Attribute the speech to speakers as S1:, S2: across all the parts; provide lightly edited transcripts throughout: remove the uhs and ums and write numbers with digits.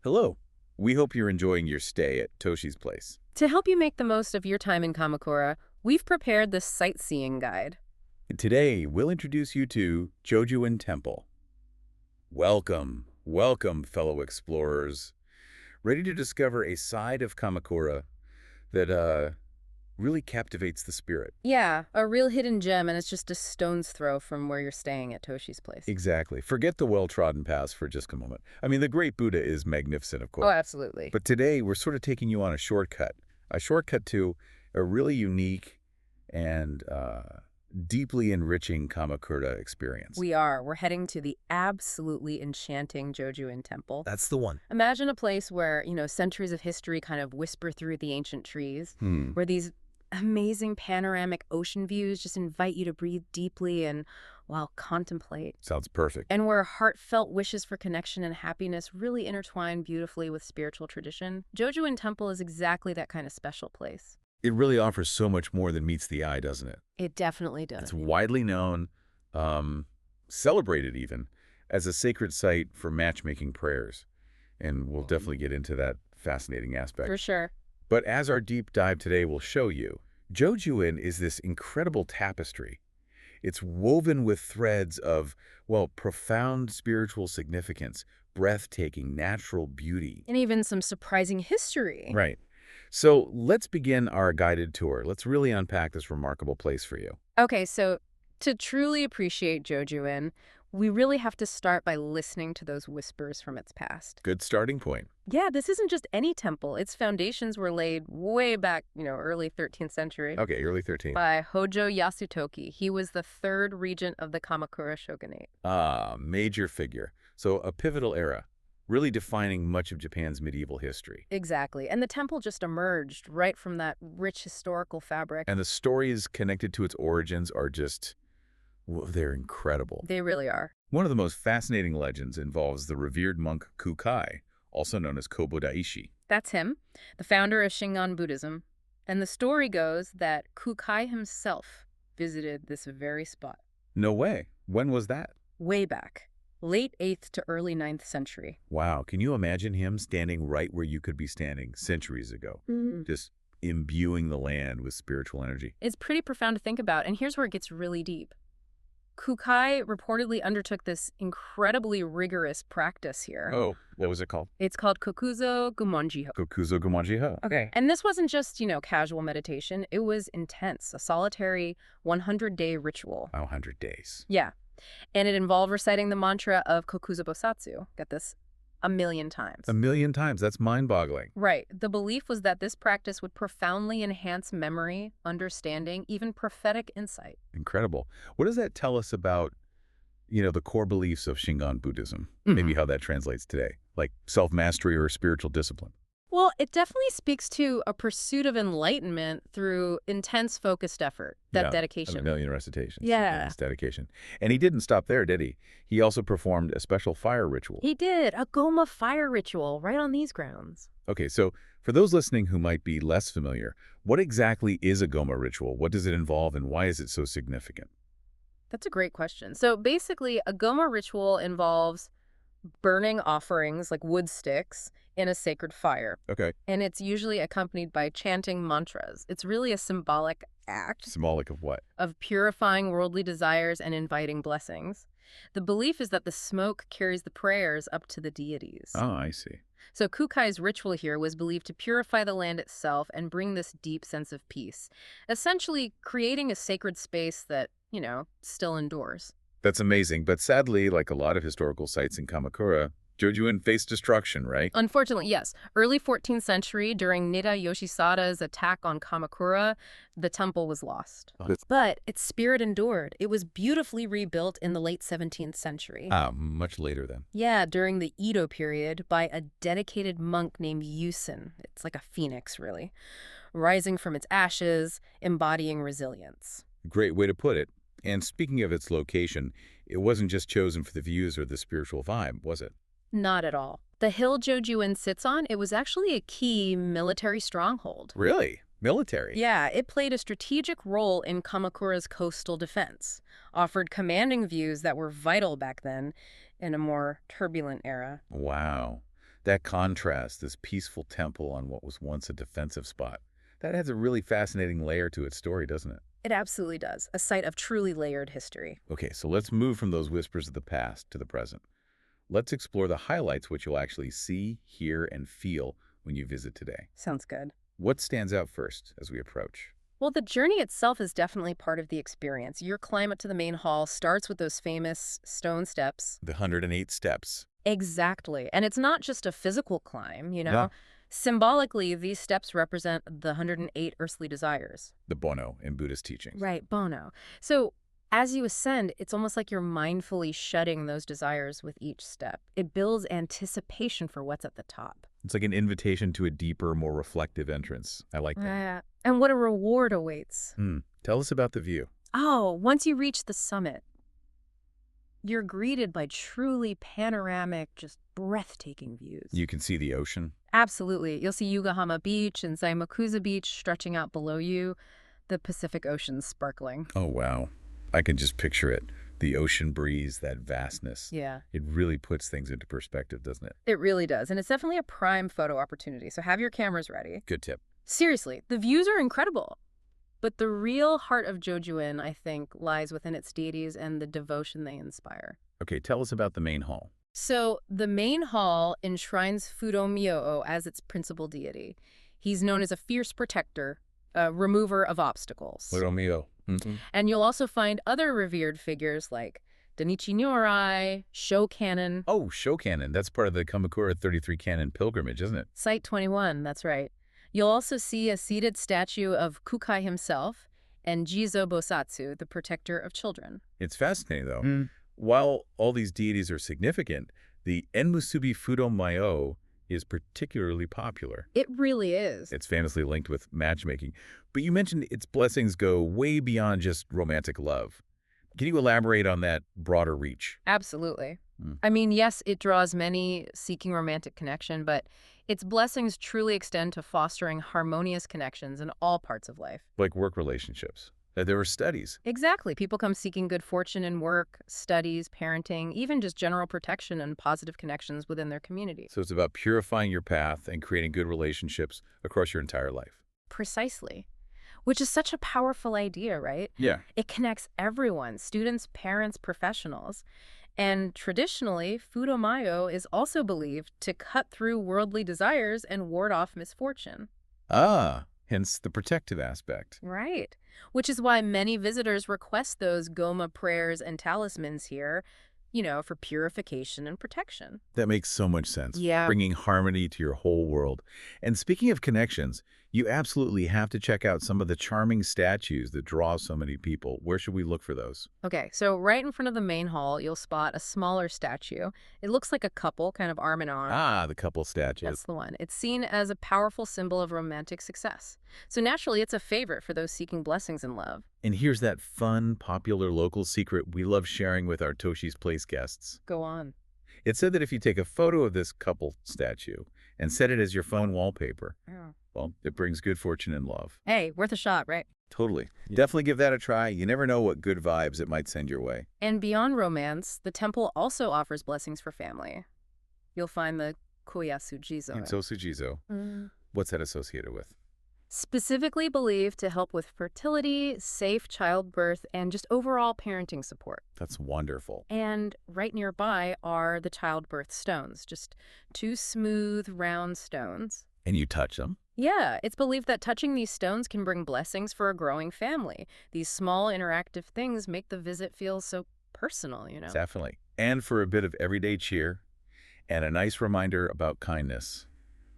S1: Hello. We hope you're enjoying your stay at Toshi's place.
S2: To help you make the most of your time in Kamakura, we've prepared this sightseeing guide.
S1: And today, we'll introduce you to Jojuin Temple. Welcome, welcome, fellow explorers. Ready to discover a side of Kamakura that really captivates the spirit.
S2: Yeah, a real hidden gem, and it's just a stone's throw from where you're staying at Toshi's place.
S1: Exactly. Forget the well-trodden paths for just a moment. I mean, the Great Buddha is magnificent, of
S2: Oh,
S1: course.
S2: absolutely.
S1: But today, we're sort of taking you on a shortcut to a really unique and deeply enriching Kamakura experience.
S2: We're heading to the absolutely enchanting Jojuin Temple.
S3: That's the one.
S2: Imagine a place where, centuries of history kind of whisper through the ancient trees, where these amazing panoramic ocean views just invite you to breathe deeply and, well, contemplate.
S1: Sounds perfect.
S2: And where heartfelt wishes for connection and happiness really intertwine beautifully with spiritual tradition. Jojuin Temple is exactly that kind of special place.
S1: It really offers so much more than meets the eye, doesn't it?
S2: It definitely does.
S1: It's widely known, celebrated even, as a sacred site for matchmaking prayers. And we'll definitely get into that fascinating aspect.
S2: For sure.
S1: But as our deep dive today will show you, Jojuin is this incredible tapestry. It's woven with threads of, well, profound spiritual significance, breathtaking natural beauty.
S2: And even some surprising history.
S1: Right. So let's begin our guided tour. Let's really unpack this remarkable place for you.
S2: Okay, so to truly appreciate Jojuin, we really have to start by listening to those whispers from its past.
S1: Good starting point.
S2: Yeah, this isn't just any temple. Its foundations were laid way back, early 13th century.
S1: Okay, early 13th.
S2: By Hojo Yasutoki. He was the third regent of the Kamakura shogunate.
S1: Ah, major figure. So a pivotal era, really defining much of Japan's medieval history.
S2: Exactly. And the temple just emerged right from that rich historical fabric.
S1: And the stories connected to its origins are just, well, they're incredible.
S2: They really are.
S1: One of the most fascinating legends involves the revered monk Kukai, also known as Kobodaishi.
S2: That's him, the founder of Shingon Buddhism. And the story goes that Kukai himself visited this very spot.
S1: No way. When was that?
S2: Way back. Late 8th to early 9th century.
S1: Wow, can you imagine him standing right where you could be standing centuries ago? Just imbuing the land with spiritual energy.
S2: It's pretty profound to think about, and here's where it gets really deep. Kukai reportedly undertook this incredibly rigorous practice here.
S1: Oh, what was it called?
S2: It's called Kokuzo Gumonjiho.
S1: Kokuzo Gumonjiho.
S2: Okay. And this wasn't just, casual meditation. It was intense, a solitary 100-day ritual.
S1: 100 days.
S2: Yeah. And it involved reciting the mantra of Kokuzo Bosatsu. Get this? 1,000,000 times.
S1: 1,000,000 times. That's mind-boggling.
S2: Right. The belief was that this practice would profoundly enhance memory, understanding, even prophetic insight.
S1: Incredible. What does that tell us about, the core beliefs of Shingon Buddhism? Maybe how that translates today, like self-mastery or spiritual discipline.
S2: Well, it definitely speaks to a pursuit of enlightenment through intense, focused effort, dedication.
S1: 1,000,000 recitations.
S2: Yeah.
S1: That's dedication. And he didn't stop there, did he? He also performed a special fire ritual.
S2: He did, a Goma fire ritual right on these grounds.
S1: Okay, so for those listening who might be less familiar, what exactly is a Goma ritual? What does it involve and why is it so significant?
S2: That's a great question. So basically, a Goma ritual involves burning offerings like wood sticks in a sacred fire.
S1: Okay.
S2: And it's usually accompanied by chanting mantras. It's really a symbolic act.
S1: Symbolic of what?
S2: Of purifying worldly desires and inviting blessings. The belief is that the smoke carries the prayers up to the deities.
S1: Oh, I see.
S2: So Kukai's ritual here was believed to purify the land itself and bring this deep sense of peace, essentially creating a sacred space that, still endures.
S1: That's amazing, but sadly, like a lot of historical sites in Kamakura, Jojuin faced destruction, right?
S2: Unfortunately, yes. Early 14th century, during Nida Yoshisada's attack on Kamakura, the temple was lost. But its spirit endured. It was beautifully rebuilt in the late 17th century.
S1: Much later then.
S2: Yeah, during the Edo period by a dedicated monk named Yusen. It's like a phoenix, really. Rising from its ashes, embodying resilience.
S1: Great way to put it. And speaking of its location, it wasn't just chosen for the views or the spiritual vibe, was it?
S2: Not at all. The hill Jojuin sits on, it was actually a key military stronghold.
S1: Really? Military?
S2: Yeah, it played a strategic role in Kamakura's coastal defense, offered commanding views that were vital back then in a more turbulent era.
S1: Wow. That contrast, this peaceful temple on what was once a defensive spot, that adds a really fascinating layer to its story, doesn't it?
S2: It absolutely does. A site of truly layered history.
S1: Okay, so let's move from those whispers of the past to the present. Let's explore the highlights which you'll actually see, hear, and feel when you visit today.
S2: Sounds good.
S1: What stands out first as we approach?
S2: Well, the journey itself is definitely part of the experience. Your climb up to the main hall starts with those famous stone steps.
S1: The 108 steps.
S2: Exactly. And it's not just a physical climb, you know?
S1: Yeah.
S2: Symbolically, these steps represent the 108 earthly desires.
S1: The Bono in Buddhist teachings.
S2: Right, Bono. So as you ascend, it's almost like you're mindfully shutting those desires with each step. It builds anticipation for what's at the top.
S1: It's like an invitation to a deeper, more reflective entrance. I like that.
S2: Yeah. And what a reward awaits.
S1: Tell us about the view.
S2: Oh, once you reach the summit, you're greeted by truly panoramic, just breathtaking views.
S1: You can see the ocean.
S2: Absolutely. You'll see Yugahama Beach and Zaimakuza Beach stretching out below you, the Pacific Ocean sparkling.
S1: Oh, wow. I can just picture it. The ocean breeze, that vastness.
S2: Yeah.
S1: It really puts things into perspective, doesn't it?
S2: It really does. And it's definitely a prime photo opportunity. So have your cameras ready.
S1: Good tip.
S2: Seriously, the views are incredible. But the real heart of Jojuin, I think, lies within its deities and the devotion they inspire.
S1: Okay, tell us about the main hall.
S2: So the main hall enshrines Fudo-Myō as its principal deity. He's known as a fierce protector, a remover of obstacles.
S1: Romeo.
S2: And you'll also find other revered figures like Danichi Nyorai, Sho Cannon.
S1: Oh, Sho Cannon. That's part of the Kamakura 33 Cannon pilgrimage, isn't it?
S2: Site 21, that's right. You'll also see a seated statue of Kukai himself and Jizo Bosatsu, the protector of children.
S1: It's fascinating, though. While all these deities are significant, the Enmusubi Fudo-Myō is particularly popular.
S2: It really is.
S1: It's famously linked with matchmaking. But you mentioned its blessings go way beyond just romantic love. Can you elaborate on that broader reach?
S2: Absolutely. I mean, yes, it draws many seeking romantic connection, but its blessings truly extend to fostering harmonious connections in all parts of life.
S1: Like work relationships. There were studies.
S2: Exactly. People come seeking good fortune in work, studies, parenting, even just general protection and positive connections within their community.
S1: So it's about purifying your path and creating good relationships across your entire life.
S2: Precisely. Which is such a powerful idea, right?
S1: Yeah.
S2: It connects everyone, students, parents, professionals. And traditionally, Fudo-Myō is also believed to cut through worldly desires and ward off misfortune.
S1: Ah, hence the protective aspect.
S2: Right. Which is why many visitors request those Goma prayers and talismans here, you know, for purification and protection.
S1: That makes so much sense.
S2: Yeah.
S1: Bringing harmony to your whole world. And speaking of connections, you absolutely have to check out some of the charming statues that draw so many people. Where should we look for those?
S2: Okay, so right in front of the main hall, you'll spot a smaller statue. It looks like a couple, kind of arm in arm.
S1: Ah, the couple statue.
S2: That's the one. It's seen as a powerful symbol of romantic success. So naturally, it's a favorite for those seeking blessings in love.
S1: And here's that fun, popular local secret we love sharing with our Toshi's Place guests.
S2: Go on.
S1: It's said that if you take a photo of this couple statue and set it as your phone wallpaper, well, it brings good fortune and love.
S2: Hey, worth a shot, right?
S1: Totally. Definitely give that a try. You never know what good vibes it might send your way.
S2: And beyond romance, the temple also offers blessings for family. You'll find the Koyasu Jizo.
S1: And Sosu Jizo. What's that associated with?
S2: Specifically believed to help with fertility, safe childbirth, and just overall parenting support.
S1: That's wonderful.
S2: And right nearby are the childbirth stones, just two smooth, round stones.
S1: And you touch them?
S2: Yeah, it's believed that touching these stones can bring blessings for a growing family. These small interactive things make the visit feel so personal, you know?
S1: Definitely. And for a bit of everyday cheer and a nice reminder about kindness,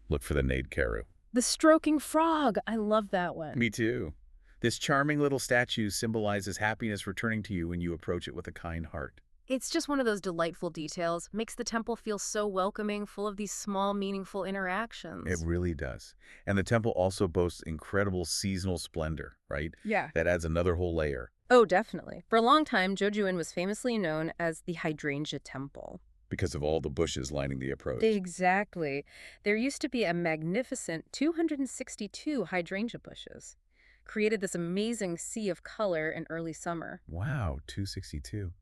S1: look for the Nade Karu.
S2: The stroking frog. I love that one.
S1: Me too. This charming little statue symbolizes happiness returning to you when you approach it with a kind heart.
S2: It's just one of those delightful details. Makes the temple feel so welcoming, full of these small, meaningful interactions.
S1: It really does. And the temple also boasts incredible seasonal splendor, right?
S2: Yeah.
S1: That adds another whole layer.
S2: Oh, definitely. For a long time, Jojuin was famously known as the Hydrangea Temple.
S1: Because of all the bushes lining the approach.
S2: Exactly. There used to be a magnificent 262 hydrangea bushes. Created this amazing sea of color in early summer.
S1: Wow, 262.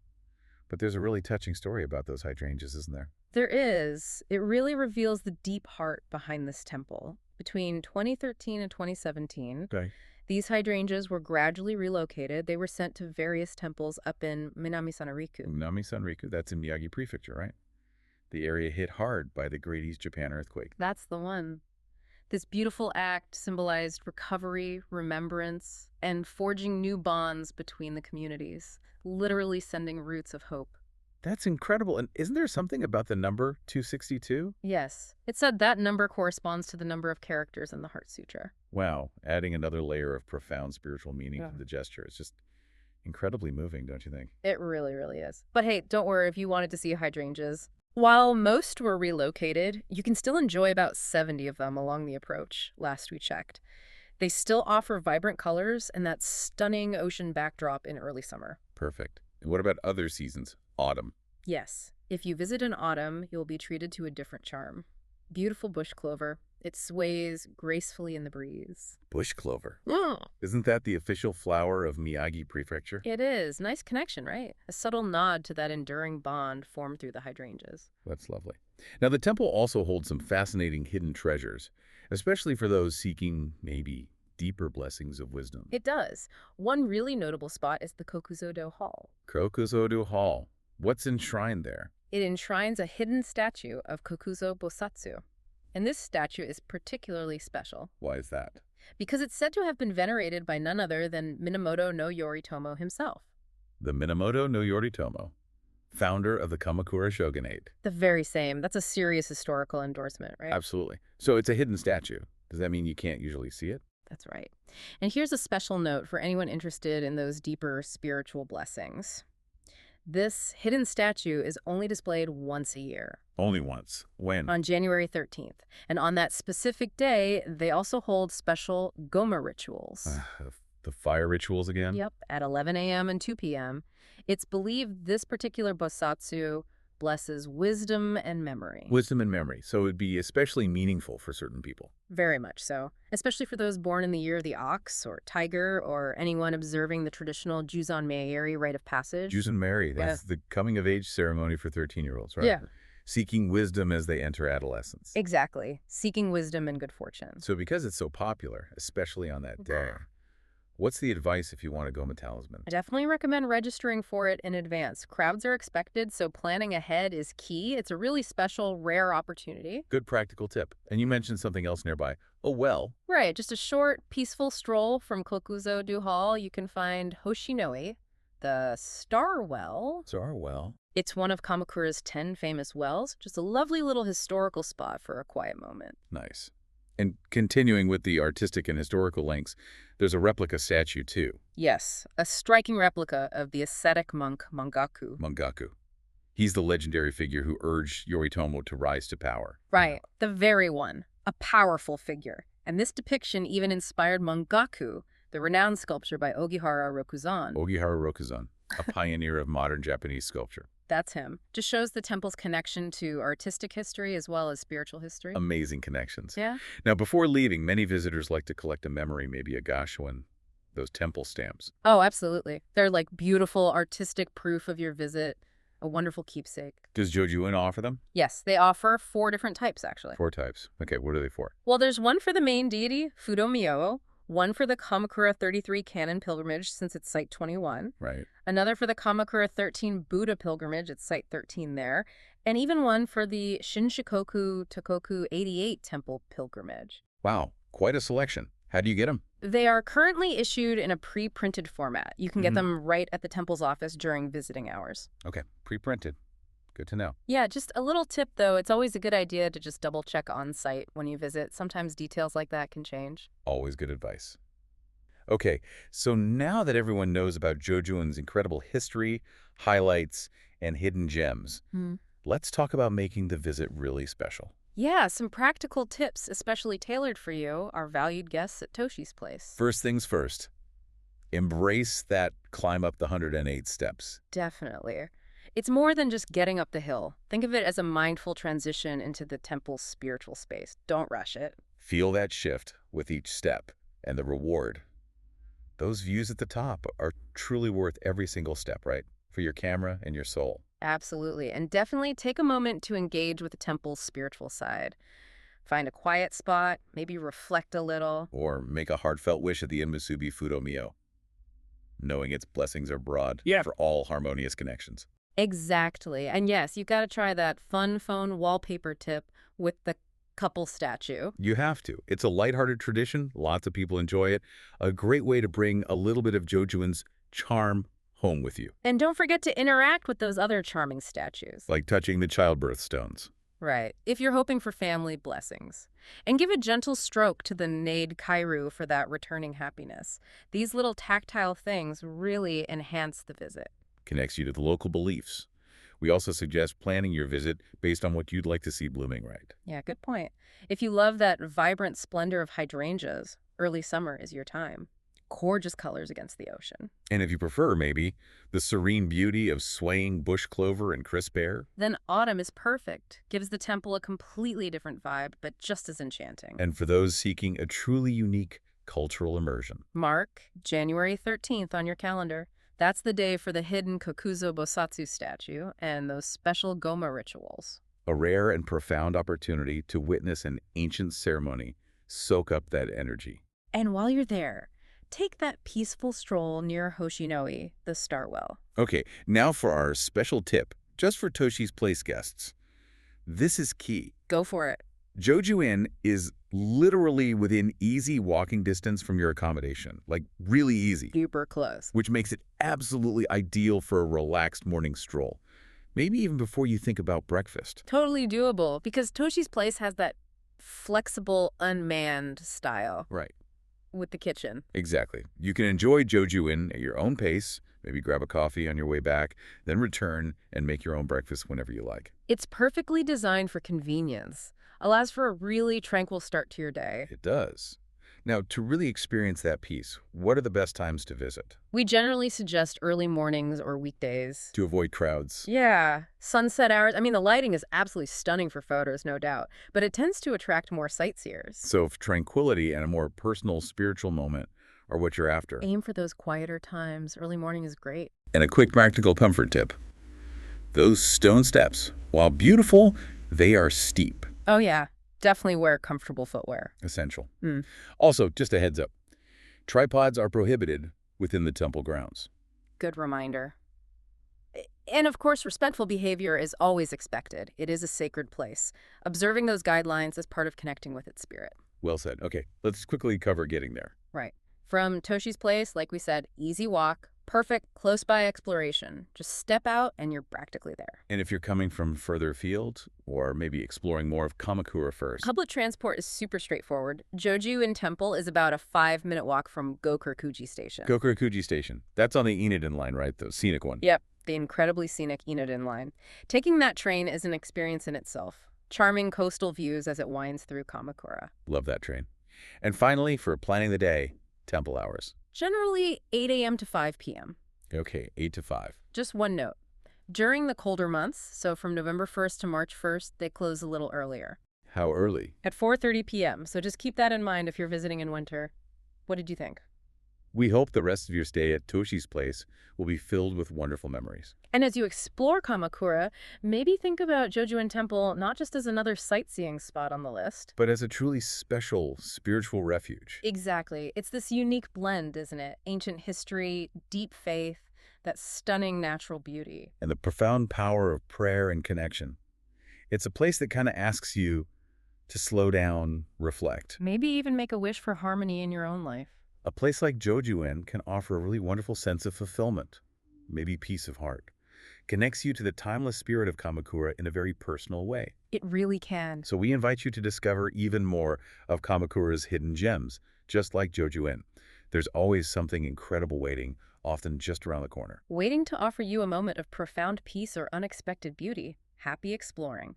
S1: But there's a really touching story about those hydrangeas, isn't there?
S2: There is. It really reveals the deep heart behind this temple. Between 2013 and 2017,
S1: Okay.
S2: these hydrangeas were gradually relocated. They were sent to various temples up in Minami Sanriku.
S1: Minami Sanriku, that's in Miyagi Prefecture, right? The area hit hard by the Great East Japan earthquake.
S2: That's the one. This beautiful act symbolized recovery, remembrance, and forging new bonds between the communities, literally sending roots of hope.
S1: That's incredible. And isn't there something about the number 262?
S2: Yes, it said that number corresponds to the number of characters in the Heart Sutra.
S1: Wow, adding another layer of profound spiritual meaning
S2: Yeah.
S1: to the gesture. It's just incredibly moving, don't you think?
S2: It really, really is. But hey, don't worry if you wanted to see hydrangeas. While most were relocated, you can still enjoy about 70 of them along the approach, last we checked. They still offer vibrant colors and that stunning ocean backdrop in early summer.
S1: Perfect. And what about other seasons? Autumn.
S2: Yes, if you visit in autumn, you'll be treated to a different charm. Beautiful bush clover. It sways gracefully in the breeze.
S1: Bush clover.
S2: Mm.
S1: Isn't that the official flower of Miyagi Prefecture?
S2: It is. Nice connection, right? A subtle nod to that enduring bond formed through the hydrangeas.
S1: That's lovely. Now, the temple also holds some fascinating hidden treasures, especially for those seeking maybe deeper blessings of wisdom.
S2: It does. One really notable spot is the Kokuzo-do Hall.
S1: Kokuzo-do Hall. What's enshrined there?
S2: It enshrines a hidden statue of Kokuzo Bosatsu. And this statue is particularly special
S1: Why is that?
S2: because it's said to have been venerated by none other than Minamoto no Yoritomo himself.
S1: The Minamoto no Yoritomo, founder of the Kamakura shogunate.
S2: The very same. That's a serious historical endorsement, right?
S1: Absolutely. So it's a hidden statue. Does that mean you can't usually see it?
S2: That's right. And here's a special note for anyone interested in those deeper spiritual blessings. This hidden statue is only displayed once a year,
S1: Only once. When?
S2: on January 13th. And on that specific day, they also hold special Goma rituals.
S1: The fire rituals again?
S2: Yep, at 11 a.m. and 2 p.m. It's believed this particular bosatsu blesses wisdom and memory.
S1: Wisdom and memory. So it would be especially meaningful for certain people.
S2: Very much so, especially for those born in the year of the ox or tiger or anyone observing the traditional Juzon Meiyeri rite of passage.
S1: Juzon Mary, that's the coming-of-age ceremony for 13-year-olds, right?
S2: Yeah.
S1: Seeking wisdom as they enter adolescence.
S2: Exactly, seeking wisdom and good fortune.
S1: So because it's so popular, especially on that day, what's the advice if you want to go talisman?
S2: I definitely recommend registering for it in advance. Crowds are expected, so planning ahead is key. It's a really special, rare opportunity.
S1: Good practical tip. And you mentioned something else nearby. Oh, well.
S2: Right, just a short, peaceful stroll from Kokuzo-do Hall. You can find Hoshinoi, the Star Well.
S1: Star Well.
S2: It's one of Kamakura's 10 famous wells. Just a lovely little historical spot for a quiet moment.
S1: Nice. And continuing with the artistic and historical links, there's a replica statue, too.
S2: Yes, a striking replica of the ascetic monk Mangaku.
S1: Mangaku. He's the legendary figure who urged Yoritomo to rise to power.
S2: Right, the very one. A powerful figure. And this depiction even inspired Mangaku, the renowned sculpture by Ogihara Rokuzan.
S1: Ogihara Rokuzan, a pioneer of modern Japanese sculpture.
S2: That's him. Just shows the temple's connection to artistic history as well as spiritual history.
S1: Amazing connections.
S2: Yeah.
S1: Now, before leaving, many visitors like to collect a memory, maybe a gashoin, those temple stamps.
S2: Oh, absolutely. They're like beautiful artistic proof of your visit, a wonderful keepsake.
S1: Does Jojuin offer them?
S2: Yes, they offer 4 different types, actually.
S1: 4 types. Okay, what are they for?
S2: Well, there's one for the main deity, Fudo Myo, one for the Kamakura 33 Canon pilgrimage, since it's Site 21,
S1: Right.
S2: another for the Kamakura 13 Buddha pilgrimage, it's Site 13 there, and even one for the Shinshikoku Tokoku 88 temple pilgrimage.
S1: Wow, quite a selection. How do you get them?
S2: They are currently issued in a pre-printed format. You can get them right at the temple's office during visiting hours.
S1: Okay, pre-printed. Good to know.
S2: Yeah, just a little tip, though. It's always a good idea to just double-check on-site when you visit. Sometimes details like that can change.
S1: Always good advice. Okay, so now that everyone knows about Jojuin's incredible history, highlights, and hidden gems, let's talk about making the visit really special.
S2: Yeah, some practical tips, especially tailored for you, our valued guests at Toshi's place.
S1: First things first, embrace that climb up the 108 steps.
S2: Definitely. It's more than just getting up the hill. Think of it as a mindful transition into the temple's spiritual space. Don't rush it.
S1: Feel that shift with each step and the reward. Those views at the top are truly worth every single step, right? For your camera and your soul.
S2: Absolutely. And definitely take a moment to engage with the temple's spiritual side. Find a quiet spot, maybe reflect a little.
S1: Or make a heartfelt wish at the Enmusubi Fudomio, knowing its blessings are broad for all harmonious connections.
S2: Exactly. And yes, you got to try that fun phone wallpaper tip with the couple statue.
S1: You have to. It's a lighthearted tradition. Lots of people enjoy it. A great way to bring a little bit of Jojuin's charm home with you.
S2: And don't forget to interact with those other charming statues.
S1: Like touching the childbirth stones.
S2: Right, if you're hoping for family blessings. And give a gentle stroke to the Nade Kairu for that returning happiness. These little tactile things really enhance the visit.
S1: Connects you to the local beliefs. We also suggest planning your visit based on what you'd like to see blooming right.
S2: Yeah, good point. If you love that vibrant splendor of hydrangeas, early summer is your time. Gorgeous colors against the ocean.
S1: And if you prefer, maybe, the serene beauty of swaying bush clover and crisp air.
S2: Then autumn is perfect. Gives the temple a completely different vibe, but just as enchanting.
S1: And for those seeking a truly unique cultural immersion.
S2: Mark January 13th on your calendar. That's the day for the hidden Kokuzo Bosatsu statue and those special Goma rituals.
S1: A rare and profound opportunity to witness an ancient ceremony, soak up that energy.
S2: And while you're there, take that peaceful stroll near Hoshinoi, the star well.
S1: Okay, now for our special tip, just for Toshi's Place guests. This is key.
S2: Go for it.
S1: Joju-in is literally within easy walking distance from your accommodation, like really easy.
S2: Super close.
S1: Which makes it absolutely ideal for a relaxed morning stroll. Maybe even before you think about breakfast.
S2: Totally doable, because Toshi's Place has that flexible, unmanned style.
S1: Right.
S2: With the kitchen.
S1: Exactly. You can enjoy Joju-in at your own pace, maybe grab a coffee on your way back, then return and make your own breakfast whenever you like.
S2: It's perfectly designed for convenience. Allows for a really tranquil start to your day.
S1: It does. Now, to really experience that peace, what are the best times to visit?
S2: We generally suggest early mornings or weekdays.
S1: To avoid crowds.
S2: Yeah. Sunset hours. I mean, the lighting is absolutely stunning for photos, no doubt. But it tends to attract more sightseers.
S1: So if tranquility and a more personal, spiritual moment are what you're after.
S2: Aim for those quieter times. Early morning is great.
S1: And a quick practical comfort tip. Those stone steps, while beautiful, they are steep.
S2: Oh, yeah. Definitely wear comfortable footwear.
S1: Essential. Also, just a heads up, tripods are prohibited within the temple grounds.
S2: Good reminder. And of course, respectful behavior is always expected. It is a sacred place. Observing those guidelines is part of connecting with its spirit.
S1: Well said. Okay, let's quickly cover getting there.
S2: Right. From Toshi's Place, like we said, easy walk. Perfect, close-by exploration. Just step out and you're practically there.
S1: And if you're coming from further afield, or maybe exploring more of Kamakura first?
S2: Public transport is super straightforward. Joju-in Temple is about a 5-minute walk from Gokurakuji Station.
S1: Gokurakuji Station. That's on the Inadin line, right? The scenic one.
S2: Yep, the incredibly scenic Inadin line. Taking that train is an experience in itself. Charming coastal views as it winds through Kamakura.
S1: Love that train. And finally, for planning the day, temple hours.
S2: Generally 8 a.m. to 5 p.m.
S1: Okay, 8 to 5.
S2: Just one note. During the colder months, so from November 1st to March 1st, they close a little earlier.
S1: How early?
S2: At 4:30 p.m., so just keep that in mind if you're visiting in winter. What did you think?
S1: We hope the rest of your stay at Toshi's Place will be filled with wonderful memories.
S2: And as you explore Kamakura, maybe think about Joju-in Temple not just as another sightseeing spot on the list,
S1: but as a truly special spiritual refuge.
S2: Exactly. It's this unique blend, isn't it? Ancient history, deep faith, that stunning natural beauty.
S1: And the profound power of prayer and connection. It's a place that kind of asks you to slow down, reflect.
S2: Maybe even make a wish for harmony in your own life.
S1: A place like Joju-in can offer a really wonderful sense of fulfillment, maybe peace of heart. Connects you to the timeless spirit of Kamakura in a very personal way.
S2: It really can.
S1: So we invite you to discover even more of Kamakura's hidden gems, just like Joju-in. There's always something incredible waiting, often just around the corner.
S2: Waiting to offer you a moment of profound peace or unexpected beauty. Happy exploring.